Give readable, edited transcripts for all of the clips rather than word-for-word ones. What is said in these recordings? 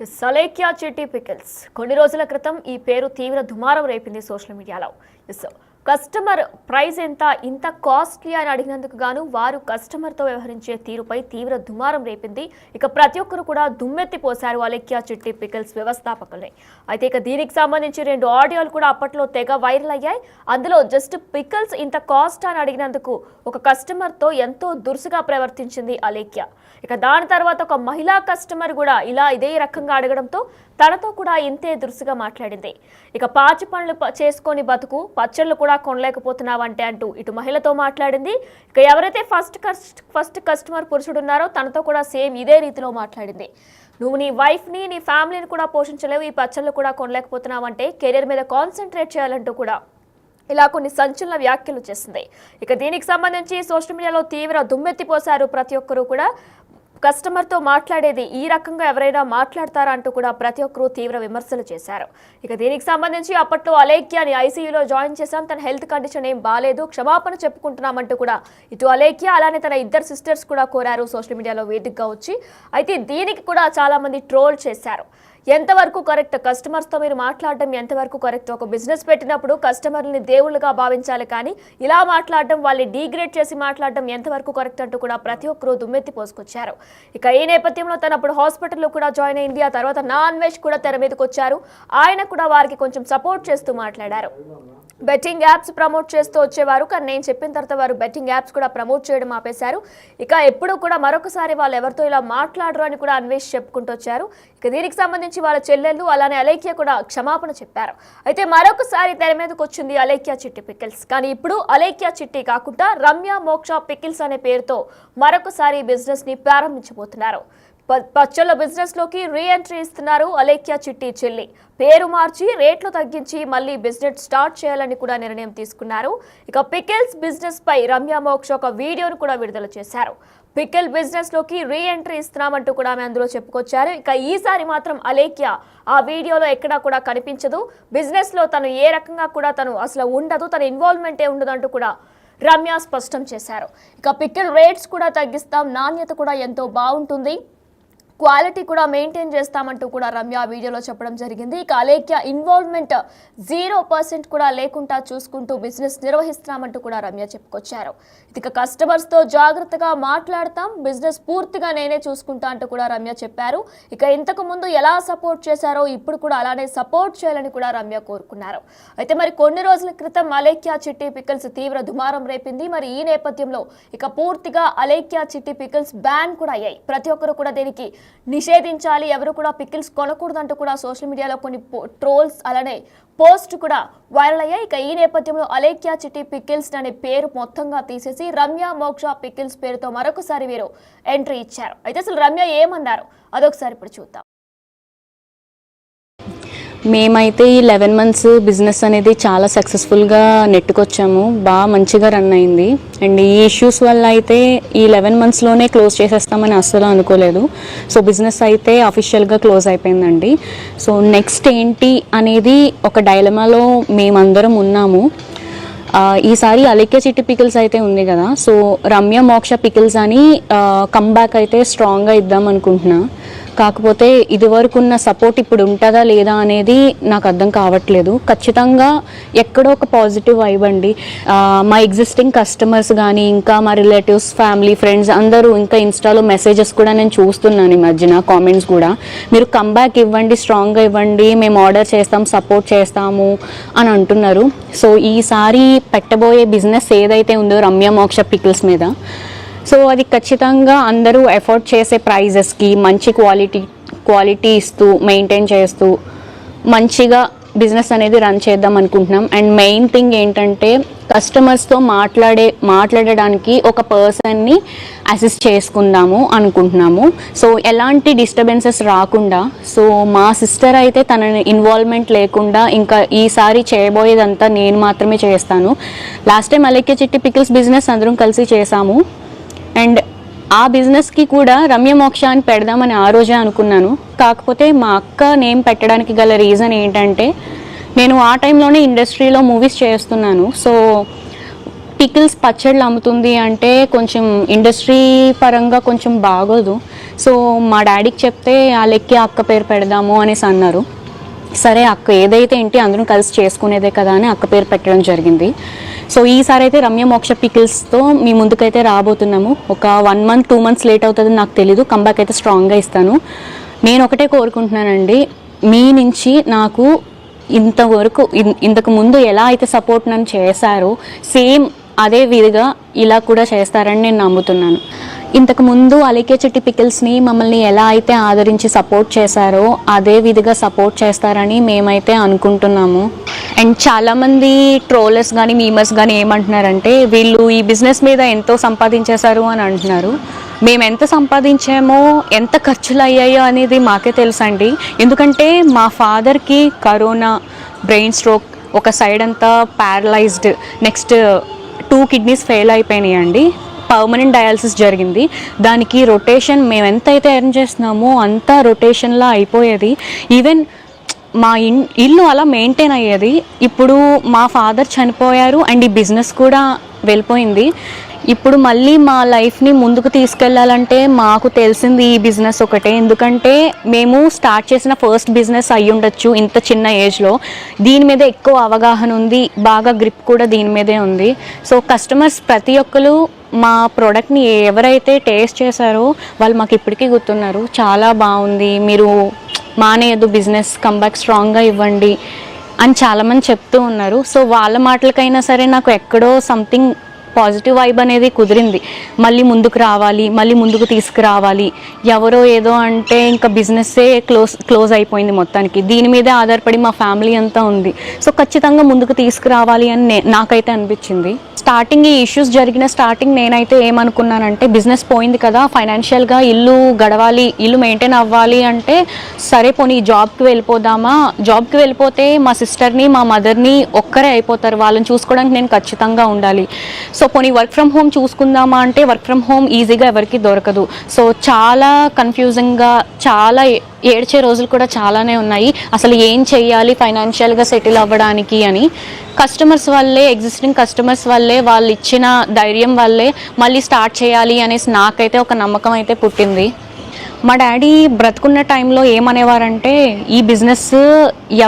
సలేఖ్య చిట్టి పికిల్స్ కొన్ని రోజుల క్రితం ఈ పేరు తీవ్ర దుమారం రేపింది సోషల్ మీడియాలో. కస్టమర్ ప్రైస్ ఇంత కాస్ట్లీ అని అడిగినందుకు గాను వారు కస్టమర్తో వ్యవహరించే తీరుపై తీవ్ర దుమారం రేపింది. ఇక ప్రతి ఒక్కరు కూడా దుమ్మెత్తి పోశారు అలేఖ్య చిట్టి పికిల్స్ వ్యవస్థాపకుల్ని. అయితే ఇక దీనికి సంబంధించి 2 ఆడియోలు కూడా అప్పట్లో తెగ వైరల్ అయ్యాయి. అందులో జస్ట్ పికిల్స్ ఇంత కాస్ట్ అని అడిగినందుకు ఒక కస్టమర్తో ఎంతో దురుసుగా ప్రవర్తించింది అలేఖ్య. ఇక దాని తర్వాత ఒక మహిళా కస్టమర్ కూడా ఇదే రకంగా అడగడంతో తనతో కూడా ఇంతే దురుసుగా మాట్లాడింది. ఇక పాచి పనులు చేసుకొని బతుకు పచ్చళ్ళు కూడా కొనలేకపోతున్నావంటే అంటూ ఇటు మహిళతో మాట్లాడింది. ఇక ఎవరైతే ఫస్ట్ కస్టమర్ పురుషుడు ఉన్నారో తనతో కూడా సేమ్ ఇదే రీతిలో మాట్లాడింది. నువ్వు నీ వైఫ్ని నీ ఫ్యామిలీని కూడా పోషించలేవు, ఈ పచ్చళ్ళు కూడా కొనలేకపోతున్నావంటే కెరీర్ మీద కాన్సన్ట్రేట్ చేయాలంటూ కూడా ఇలా కొన్ని సంచలన వ్యాఖ్యలు చేసింది. ఇక దీనికి సంబంధించి సోషల్ మీడియాలో తీవ్ర దుమ్మెత్తిపోశారు ప్రతి ఒక్కరూ కూడా. కస్టమర్తో మాట్లాడేది ఈ రకంగా ఎవరైనా మాట్లాడతారా అంటూ కూడా ప్రతి ఒక్కరూ తీవ్ర విమర్శలు చేశారు. ఇక దీనికి సంబంధించి అప్పట్లో అలేఖ్యని ఐసీయూలో జాయిన్ చేశాం, తన హెల్త్ కండిషన్ ఏం బాలేదు, క్షమాపణ చెప్పుకుంటున్నామంటూ కూడా ఇటు అలేఖ్య అలానే తన 2 సిస్టర్స్ కూడా కోరారు సోషల్ మీడియాలో వేదికగా వచ్చి. అయితే దీనికి కూడా చాలా మంది ట్రోల్ చేశారు. ఎంతవరకు కరెక్ట్, కస్టమర్స్తో మీరు మాట్లాడడం ఎంతవరకు కరెక్ట్? ఒక బిజినెస్ పెట్టినప్పుడు కస్టమర్ని దేవుళ్ళుగా భావించాలి, కానీ ఇలా మాట్లాడడం, వాళ్ళని డీగ్రేడ్ చేసి మాట్లాడడం ఎంతవరకు కరెక్ట్ అంటూ కూడా ప్రతి ఒక్కరూ దుమ్మెత్తి పోసుకొచ్చారు. ఇక ఈ నేపథ్యంలో తను అప్పుడు హాస్పిటల్లో కూడా జాయిన్ అయింది. ఆ తర్వాత నాన్ వెజ్ కూడా తెర మీదకి వచ్చారు. ఆయన కూడా వారికి కొంచెం సపోర్ట్ చేస్తూ మాట్లాడారు. బెట్టింగ్ యాప్స్ ప్రమోట్ చేస్తూ వచ్చేవారు, కానీ నేను చెప్పిన తర్వాత వారు బెట్టింగ్ యాప్స్ కూడా ప్రమోట్ చేయడం ఆపేశారు. ఇక ఎప్పుడు కూడా మరొకసారి వాళ్ళు ఎవరితో ఇలా మాట్లాడరు అని కూడా అన్వేష్ చెప్పుకుంటూ వచ్చారు. ఇక దీనికి సంబంధించి వాళ్ళ చెల్లెళ్ళు అలానే అలేఖ్య కూడా క్షమాపణ చెప్పారు. అయితే మరొకసారి తెర మీదకి వచ్చింది అలేఖ్య చిట్టి పికిల్స్. కానీ ఇప్పుడు అలేఖ్య చిట్టి కాకుండా రమ్య మోక్ష పికిల్స్ అనే పేరుతో మరొకసారి బిజినెస్ ని ప్రారంభించబోతున్నారు. పచ్చళ్ళ బిజినెస్ లోకి రీ ఎంట్రీ ఇస్తున్నారు అలేఖ్య చిట్టి చెల్లి. పేరు మార్చి రేట్లు తగ్గించి మళ్ళీ బిజినెస్ స్టార్ట్ చేయాలని కూడా నిర్ణయం తీసుకున్నారు. ఇక పికిల్స్ బిజినెస్ పై రమ్య మోక్ష ఒక వీడియోను కూడా విడుదల చేశారు. పికిల్ బిజినెస్ లోకి రీ ఎంట్రీ ఇస్తున్నామంటూ కూడా ఆమె అందులో చెప్పుకొచ్చారు. ఇక ఈసారి మాత్రం అలేఖ్య ఆ వీడియోలో ఎక్కడా కూడా కనిపించదు. బిజినెస్ లో తను ఏ రకంగా కూడా తను అసలు ఉండదు, తన ఇన్వాల్వ్మెంటే ఉండదు అంటూ కూడా రమ్య స్పష్టం చేశారు. ఇక పికిల్ రేట్స్ కూడా తగ్గిస్తాం, నాణ్యత కూడా ఎంతో బాగుంటుంది, క్వాలిటీ కూడా మెయింటైన్ చేస్తామంటూ కూడా రమ్య వీడియోలో చెప్పడం జరిగింది. ఇక అలేఖ్య ఇన్వాల్వ్మెంట్ 0% కూడా లేకుండా చూసుకుంటూ బిజినెస్ నిర్వహిస్తున్నామంటూ కూడా రమ్య చెప్పుకొచ్చారు. ఇక కస్టమర్స్తో జాగ్రత్తగా మాట్లాడతాం, బిజినెస్ పూర్తిగా నేనే చూసుకుంటా అంటూ కూడా రమ్య చెప్పారు. ఇక ఇంతకు ముందు ఎలా సపోర్ట్ చేశారో ఇప్పుడు కూడా అలానే సపోర్ట్ చేయాలని కూడా రమ్య కోరుకున్నారు. అయితే మరి కొన్ని రోజుల క్రితం అలేఖ్య చిట్టి పికిల్స్ తీవ్ర దుమారం రేపింది. మరి ఈ నేపథ్యంలో ఇక పూర్తిగా అలేఖ్య చిట్టి పికిల్స్ బ్యాన్ కూడా అయ్యాయి. ప్రతి ఒక్కరు కూడా దీనికి నిషేధించాలి, ఎవరు కూడా పికిల్స్ కొనకూడదంటూ కూడా సోషల్ మీడియాలో కొన్ని ట్రోల్స్ అలానే పోస్ట్ కూడా వైరల్ అయ్యాయి. ఇక ఈ నేపథ్యంలో అలేఖ్య చిట్టి పికిల్స్ అనే పేరు మొత్తంగా తీసేసి రమ్య మోక్ష పికిల్స్ పేరుతో మరొకసారి వీరు ఎంట్రీ ఇచ్చారు. అయితే అసలు రమ్య ఏమన్నారు అదొకసారి ఇప్పుడు చూద్దాం. మేమైతే ఈ 11 months బిజినెస్ అనేది చాలా సక్సెస్ఫుల్గా నెట్టుకొచ్చాము, బాగా మంచిగా రన్ అయింది. అండ్ ఈ ఇష్యూస్ వల్ల అయితే ఈ 11 monthsలోనే క్లోజ్ చేసేస్తామని అస్సలు అనుకోలేదు. సో బిజినెస్ అయితే అఫీషియల్గా క్లోజ్ అయిపోయిందండి. సో నెక్స్ట్ ఏంటి అనేది ఒక డైలమాలో మేమందరం ఉన్నాము. ఈసారి అలేఖ్య చిట్టి పికిల్స్ అయితే ఉంది కదా, సో రమ్య మోక్ష పికిల్స్ అని కమ్బ్యాక్ అయితే స్ట్రాంగ్గా ఇద్దాం అనుకుంటున్నా. కాకపోతే ఇదివరకు ఉన్న సపోర్ట్ ఇప్పుడు ఉంటుందా లేదా అనేది నాకు అర్థం కావట్లేదు. ఖచ్చితంగా ఎక్కడో ఒక పాజిటివ్ వైబ్ అండి. మా ఎగ్జిస్టింగ్ కస్టమర్స్ కానీ ఇంకా మా రిలేటివ్స్, ఫ్యామిలీ, ఫ్రెండ్స్ అందరూ ఇంకా ఇన్స్టాలో మెసేజెస్ కూడా నేను చూస్తున్నాను ఈ మధ్యన, కామెంట్స్ కూడా, మీరు కమ్బ్యాక్ ఇవ్వండి, స్ట్రాంగ్గా ఇవ్వండి, మేము ఆర్డర్ చేస్తాం, సపోర్ట్ చేస్తాము అని అంటున్నారు. సో ఈసారి పెట్టబోయే బిజినెస్ ఏదైతే ఉందో రమ్య మోక్ష పికిల్స్ మీద, సో అది ఖచ్చితంగా అందరూ ఎఫోర్డ్ చేసే ప్రైజెస్కి మంచి క్వాలిటీ ఇస్తూ మెయింటైన్ చేస్తూ మంచిగా బిజినెస్ అనేది రన్ చేద్దాం అనుకుంటున్నాం. అండ్ మెయిన్ థింగ్ ఏంటంటే కస్టమర్స్తో మాట్లాడడానికి ఒక పర్సన్ని అసిస్ట్ చేసుకుందాము అనుకుంటున్నాము. సో ఎలాంటి డిస్టర్బెన్సెస్ రాకుండా, సో మా సిస్టర్ అయితే తన ఇన్వాల్వ్మెంట్ లేకుండా ఇంకా ఈసారి చేయబోయేదంతా నేను మాత్రమే చేస్తాను. లాస్ట్ టైం అలేఖ్య చిట్టి పికిల్స్ బిజినెస్ అందరం కలిసి చేసాము. అండ్ ఆ బిజినెస్కి కూడా రమ్య మోక్ష అని పెడదామని ఆ రోజే అనుకున్నాను. కాకపోతే మా అక్క నేమ్ పెట్టడానికి గల రీజన్ ఏంటంటే, నేను ఆ టైంలోనే ఇండస్ట్రీలో మూవీస్ చేస్తున్నాను. సో పికిల్స్ పచ్చళ్ళు అమ్ముతుంది అంటే కొంచెం ఇండస్ట్రీ పరంగా కొంచెం బాగోదు. సో మా డాడీకి చెప్తే వాళ్ళకి అక్క పేరు పెడదాము అనేసి అన్నారు. సరే అక్క ఏదైతే ఏంటి అందరం కలిసి చేసుకునేదే కదా అని అక్క పేరు పెట్టడం జరిగింది. సో ఈసారి అయితే రమ్య మోక్ష పికిల్స్తో మీ ముందుకైతే రాబోతున్నాము. ఒక 1 month 2 months లేట్ అవుతుందని నాకు తెలీదు, కంబ్యాక్ అయితే స్ట్రాంగ్గా ఇస్తాను. నేను ఒకటే కోరుకుంటున్నానండి, మీ నుంచి నాకు ఇంతకు ముందు ఎలా అయితే సపోర్ట్ నన్ను చేశారో సేమ్ అదే విధిగా ఇలా కూడా చేస్తారని నేను నమ్ముతున్నాను. ఇంతకుముందు అలికే చిట్టి పికిల్స్ని మమ్మల్ని ఎలా అయితే ఆదరించి సపోర్ట్ చేశారో అదే విధిగా సపోర్ట్ చేస్తారని మేమైతే అనుకుంటున్నాము. అండ్ చాలామంది ట్రోలర్స్ కానీ మీమర్స్ కానీ ఏమంటున్నారంటే వీళ్ళు ఈ బిజినెస్ మీద ఎంతో సంపాదించేశారు అని అంటున్నారు. మేము ఎంత సంపాదించామో ఎంత ఖర్చులు అయ్యాయో అనేది మాకే తెలుసండి. ఎందుకంటే మా ఫాదర్కి కరోనా, బ్రెయిన్ స్ట్రోక్, ఒక సైడ్ అంతా ప్యారలైజ్డ్, నెక్స్ట్ 2 kidneys ఫెయిల్ అయిపోయినాయండి. పర్మనెంట్ డయాలసిస్ జరిగింది. దానికి రొటేషన్ మేము ఎంత అయితే ఎర్న్ చేస్తున్నామో అంతా రొటేషన్లా అయిపోయేది. ఈవెన్ మా ఇల్లు అలా మెయింటైన్ అయ్యేది. ఇప్పుడు మా ఫాదర్ చనిపోయారు అండ్ ఈ బిజినెస్ కూడా వెళ్ళిపోయింది. ఇప్పుడు మళ్ళీ మా లైఫ్ని ముందుకు తీసుకెళ్ళాలంటే మాకు తెలిసింది ఈ బిజినెస్ ఒకటే. ఎందుకంటే మేము స్టార్ట్ చేసిన ఫస్ట్ బిజినెస్ అయ్యి ఉండొచ్చు ఇంత చిన్న ఏజ్లో. దీని మీద ఎక్కువ అవగాహన ఉంది, బాగా గ్రిప్ కూడా దీని మీదే ఉంది. సో కస్టమర్స్ ప్రతి ఒక్కరు మా ప్రోడక్ట్ని ఎవరైతే టేస్ట్ చేశారో వాళ్ళు మాకు ఇప్పటికీ గుర్తున్నారు. చాలా బాగుంది, మీరు మానేయద్దు బిజినెస్, కంబ్యాక్ స్ట్రాంగ్గా ఇవ్వండి అని చాలామంది చెప్తూ ఉన్నారు. సో వాళ్ళ మాటలకైనా సరే నాకు ఎక్కడో సంథింగ్ పాజిటివ్ వైబ్ అనేది కుదిరింది. మళ్ళీ ముందుకు రావాలి, మళ్ళీ ముందుకు తీసుకురావాలి. ఎవరో ఏదో అంటే ఇంకా బిజినెస్సే క్లోజ్ అయిపోయింది మొత్తానికి. దీని మీదే ఆధారపడి మా ఫ్యామిలీ అంతా ఉంది. సో ఖచ్చితంగా ముందుకు తీసుకురావాలి అని నాకైతే అనిపించింది. స్టార్టింగ్ ఈ ఇష్యూస్ జరిగిన స్టార్టింగ్ నేనైతే ఏమనుకున్నానంటే బిజినెస్ పోయింది కదా, ఫైనాన్షియల్గా ఇల్లు గడవాలి, ఇల్లు మెయింటైన్ అవ్వాలి అంటే సరే పోనీ జాబ్కి వెళ్ళిపోదామా. జాబ్కి వెళ్ళిపోతే మా సిస్టర్ని మా మదర్ని ఒక్కరే అయిపోతారు, వాళ్ళని చూసుకోవడానికి నేను ఖచ్చితంగా ఉండాలి. సో పోనీ వర్క్ ఫ్రమ్ హోమ్ చూసుకుందామా అంటే వర్క్ ఫ్రమ్ హోమ్ ఈజీగా ఎవరికి దొరకదు. సో చాలా కన్ఫ్యూజింగ్గా, చాలా ఏడ్చే రోజులు కూడా చాలానే ఉన్నాయి. అసలు ఏం చెయ్యాలి ఫైనాన్షియల్గా సెటిల్ అవ్వడానికి అని. కస్టమర్స్ వల్లే, ఎగ్జిస్టింగ్ కస్టమర్స్ వల్లే, వాళ్ళు ఇచ్చిన ధైర్యం వల్లే మళ్ళీ స్టార్ట్ చేయాలి అనేసి నాకైతే ఒక నమ్మకం అయితే పుట్టింది. మా డాడీ బ్రతుకున్న టైంలో ఏమనేవారంటే ఈ బిజినెస్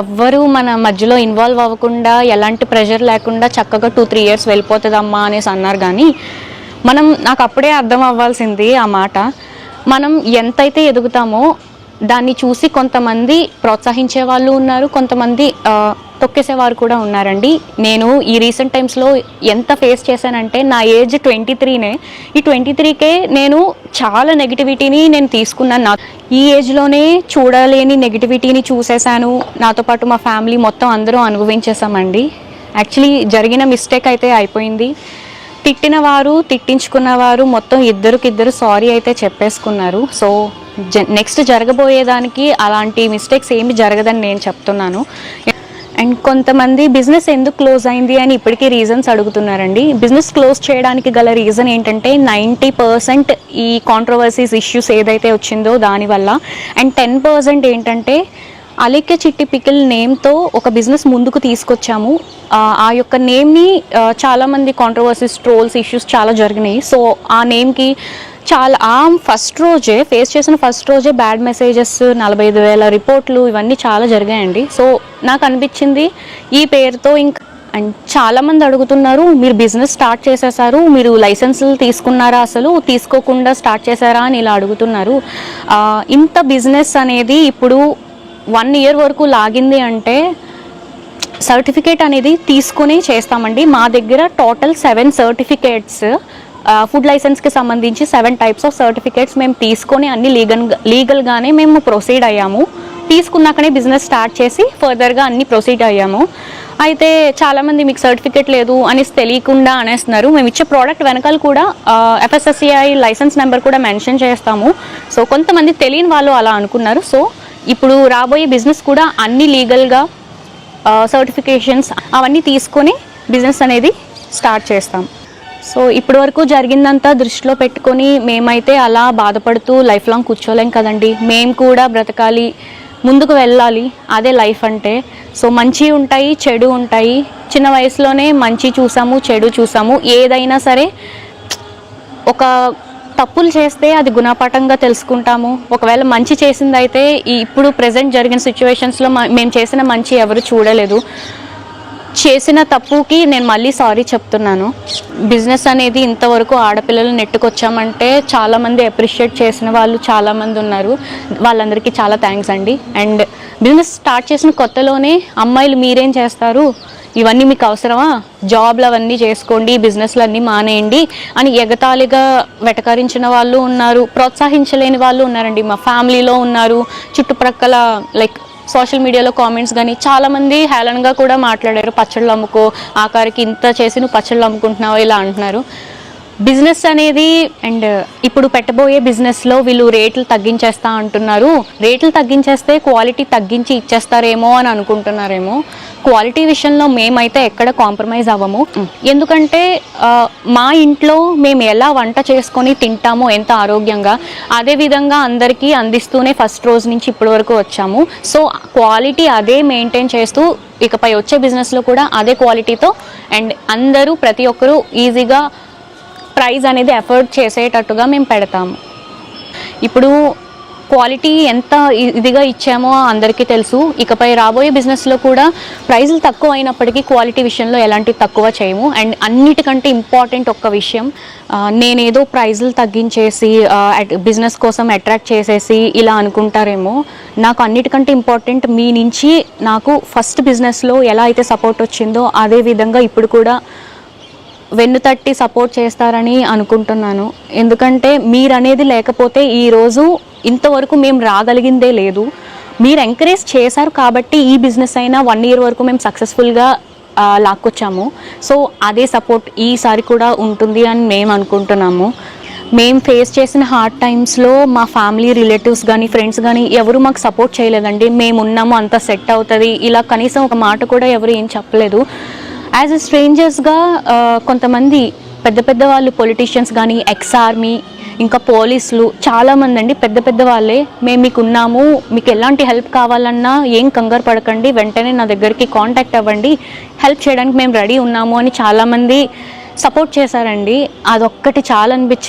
ఎవ్వరూ మన మధ్యలో ఇన్వాల్వ్ అవ్వకుండా, ఎలాంటి ప్రెషర్ లేకుండా చక్కగా 2-3 years వెళ్ళిపోతుందమ్మా అనేసి అన్నారు. కానీ నాకు అప్పుడే అర్థం అవ్వాల్సింది ఆ మాట. మనం ఎంతైతే ఎదుగుతామో దాన్ని చూసి కొంతమంది ప్రోత్సహించే వాళ్ళు ఉన్నారు, కొంతమంది తొక్కేసేవారు కూడా ఉన్నారండి. నేను ఈ రీసెంట్ టైమ్స్లో ఎంత ఫేస్ చేశానంటే, నా ఏజ్ 23నే. ఈ 23కే నేను చాలా నెగిటివిటీని నేను తీసుకున్నాను. ఈ ఏజ్లోనే చూడలేని నెగిటివిటీని చూసేసాను. నాతో పాటు మా ఫ్యామిలీ మొత్తం అందరూ అనుభవించేసామండి. యాక్చువల్లీ జరిగిన మిస్టేక్ అయితే అయిపోయింది. తిట్టిన వారు, తిట్టించుకున్నవారు మొత్తం ఇద్దరు సారీ అయితే చెప్పేసుకున్నారు. సో నెక్స్ట్ జరగబోయేదానికి అలాంటి మిస్టేక్స్ ఏమి జరగదని నేను చెప్తున్నాను. అండ్ కొంతమంది బిజినెస్ ఎందుకు క్లోజ్ అయింది అని ఇప్పటికీ రీజన్స్ అడుగుతున్నారండి. బిజినెస్ క్లోజ్ చేయడానికి గల రీజన్ ఏంటంటే 90% ఈ కాంట్రవర్సీస్ ఇష్యూస్ ఏదైతే వచ్చిందో దానివల్ల. అండ్ 10% ఏంటంటే అలికే చిట్టి పికిల్ నేమ్తో ఒక బిజినెస్ ముందుకు తీసుకొచ్చాము. ఆ యొక్క నేమ్ని చాలామంది కాంట్రవర్సీస్, ట్రోల్స్, ఇష్యూస్ చాలా జరిగినాయి. సో ఆ నేమ్కి ఫస్ట్ రోజే ఫేస్ చేసిన ఫస్ట్ రోజే బ్యాడ్ మెసేజెస్, 45,000 రిపోర్ట్లు, ఇవన్నీ చాలా జరిగాయండి. సో నాకు అనిపించింది ఈ పేరుతో అండ్ చాలామంది అడుగుతున్నారు, మీరు బిజినెస్ స్టార్ట్ చేసేసారు, మీరు లైసెన్సులు తీసుకున్నారా, అసలు తీసుకోకుండా స్టార్ట్ చేశారా అని ఇలా అడుగుతున్నారు. ఇంత బిజినెస్ అనేది ఇప్పుడు 1 year వరకు లాగింది అంటే సర్టిఫికేట్ అనేది తీసుకుని చేస్తామండి. మా దగ్గర టోటల్ 7 సర్టిఫికేట్స్, ఫుడ్ లైసెన్స్కి సంబంధించి 7 types ఆఫ్ సర్టిఫికేట్స్ మేము తీసుకొని అన్ని లీగల్గానే మేము ప్రొసీడ్ అయ్యాము. తీసుకున్నాకనే బిజినెస్ స్టార్ట్ చేసి ఫర్దర్గా అన్ని ప్రొసీడ్ అయ్యాము. అయితే చాలామంది మీకు సర్టిఫికేట్ లేదు అనేసి తెలియకుండా అనేస్తున్నారు. మేము ఇచ్చే ప్రోడక్ట్ వెనకాల కూడా FSSAI లైసెన్స్ నెంబర్ కూడా మెన్షన్ చేస్తాము. సో కొంతమంది తెలియని వాళ్ళు అలా అనుకున్నారు. సో ఇప్పుడు రాబోయే బిజినెస్ కూడా అన్ని లీగల్గా సర్టిఫికేషన్స్ అవన్నీ తీసుకొని బిజినెస్ అనేది స్టార్ట్ చేస్తాం. సో ఇప్పటి వరకు జరిగిందంతా దృష్టిలో పెట్టుకొని మేమైతే అలా బాధపడుతూ లైఫ్ లాంగ్ కూర్చోలేం కదండి. మేము కూడా బ్రతకాలి, ముందుకు వెళ్ళాలి, అదే లైఫ్ అంటే. సో మంచి ఉంటాయి, చెడు ఉంటాయి. చిన్న వయసులోనే మంచి చూసాము, చెడు చూసాము. ఏదైనా సరే ఒక తప్పులు చేస్తే అది గుణపాఠంగా తెలుసుకుంటాము. ఒకవేళ మంచి చేసింది అయితే ఇప్పుడు ప్రజెంట్ జరిగిన సిచ్యువేషన్స్లో మేము చేసిన మంచి ఎవరు చూడలేదు. చేసిన తప్పుకి నేను మళ్ళీ సారీ చెప్తున్నాను. బిజినెస్ అనేది ఇంతవరకు ఆడపిల్లలు నెట్టుకొచ్చామంటే చాలామంది అప్రిషియేట్ చేసిన వాళ్ళు చాలామంది ఉన్నారు. వాళ్ళందరికీ చాలా థ్యాంక్స్ అండి. అండ్ బిజినెస్ స్టార్ట్ చేసిన కొత్తలోనే అమ్మాయిలు మీరేం చేస్తారు, ఇవన్నీ మీకు అవసరమా, జాబ్లు అవన్నీ చేసుకోండి, బిజినెస్లు అన్నీ మానేయండి అని ఎగతాళిగా వెటకరించిన వాళ్ళు ఉన్నారు, ప్రోత్సహించలేని వాళ్ళు ఉన్నారండి. మా ఫ్యామిలీలో ఉన్నారు, చుట్టుప్రక్కల లైక్ సోషల్ మీడియాలో కామెంట్స్ కానీ చాలామంది హేళనగా కూడా మాట్లాడారు. పచ్చళ్ళు అమ్ముకో, ఆఖరికి ఇంత చేసి నువ్వు పచ్చళ్ళు అమ్ముకుంటున్నావు ఇలా అంటున్నారు. బిజినెస్ అనేది అండ్ ఇప్పుడు పెట్టబోయే బిజినెస్లో వీళ్ళు రేట్లు తగ్గించేస్తా అంటున్నారు. రేట్లు తగ్గించేస్తే క్వాలిటీ తగ్గించి ఇచ్చేస్తారేమో అని అనుకుంటున్నారేమో. క్వాలిటీ విషయంలో మేమైతే ఎక్కడ కాంప్రమైజ్ అవ్వము. ఎందుకంటే మా ఇంట్లో మేము ఎలా వంట చేసుకొని తింటామో ఎంత ఆరోగ్యంగా, అదేవిధంగా అందరికీ అందిస్తూనే ఫస్ట్ రోజు నుంచి ఇప్పటి వరకు వచ్చాము. సో క్వాలిటీ అదే మెయింటైన్ చేస్తూ ఇకపై వచ్చే బిజినెస్లో కూడా అదే క్వాలిటీతో అండ్ అందరూ ప్రతి ఒక్కరూ ఈజీగా ప్రైస్ అనేది ఎఫర్ట్ చేసేటట్టుగా మేము పెడతాము. ఇప్పుడు క్వాలిటీ ఎంత ఇదిగా ఇచ్చామో అందరికీ తెలుసు. ఇకపై రాబోయే బిజినెస్లో కూడా ప్రైజులు తక్కువ అయినప్పటికీ క్వాలిటీ విషయంలో ఎలాంటి తక్కువ చేయము. అండ్ అన్నిటికంటే ఇంపార్టెంట్ ఒక్క విషయం, నేనేదో ప్రైజులు తగ్గించేసి బిజినెస్ కోసం అట్రాక్ట్ చేసేసి ఇలా అనుకుంటారేమో. నాకు అన్నిటికంటే ఇంపార్టెంట్ మీ నుంచి నాకు ఫస్ట్ బిజినెస్లో ఎలా అయితే సపోర్ట్ వచ్చిందో అదే విధంగా ఇప్పుడు కూడా వెన్నుతట్టి సపోర్ట్ చేస్తారని అనుకుంటున్నాను. ఎందుకంటే మీరు అనేది లేకపోతే ఈరోజు ఇంతవరకు మేము రాగలిగిందే లేదు. మీరు ఎంకరేజ్ చేశారు కాబట్టి ఈ బిజినెస్ అయినా 1 year వరకు మేము సక్సెస్ఫుల్గా లాక్కొచ్చాము. సో అదే సపోర్ట్ ఈసారి కూడా ఉంటుంది అని మేము అనుకుంటున్నాము. మేము ఫేస్ చేసిన హార్డ్ టైమ్స్లో మా ఫ్యామిలీ రిలేటివ్స్ కానీ ఫ్రెండ్స్ కానీ ఎవరు మాకు సపోర్ట్ చేయలేదండి. మేము ఉన్నాము, అంత సెట్ అవుతుంది ఇలా కనీసం ఒక మాట కూడా ఎవరు ఏం చెప్పలేదు. యాజ్ ఎ స్ట్రేంజర్స్గా కొంతమంది పెద్ద పెద్ద వాళ్ళు పొలిటీషియన్స్ కానీ ఎక్స్-ఆర్మీ ఇంకా పోలీసులు చాలామంది అండి పెద్ద పెద్ద వాళ్ళే, మేము మీకు ఉన్నాము, మీకు ఎలాంటి హెల్ప్ కావాలన్నా ఏం కంగారు పడకండి, వెంటనే నా దగ్గరికి కాంటాక్ట్ అవ్వండి, హెల్ప్ చేయడానికి మేము రెడీ ఉన్నాము అని చాలామంది సపోర్ట్ చేశారండి. అదొక్కటి చాలా అనిపించింది.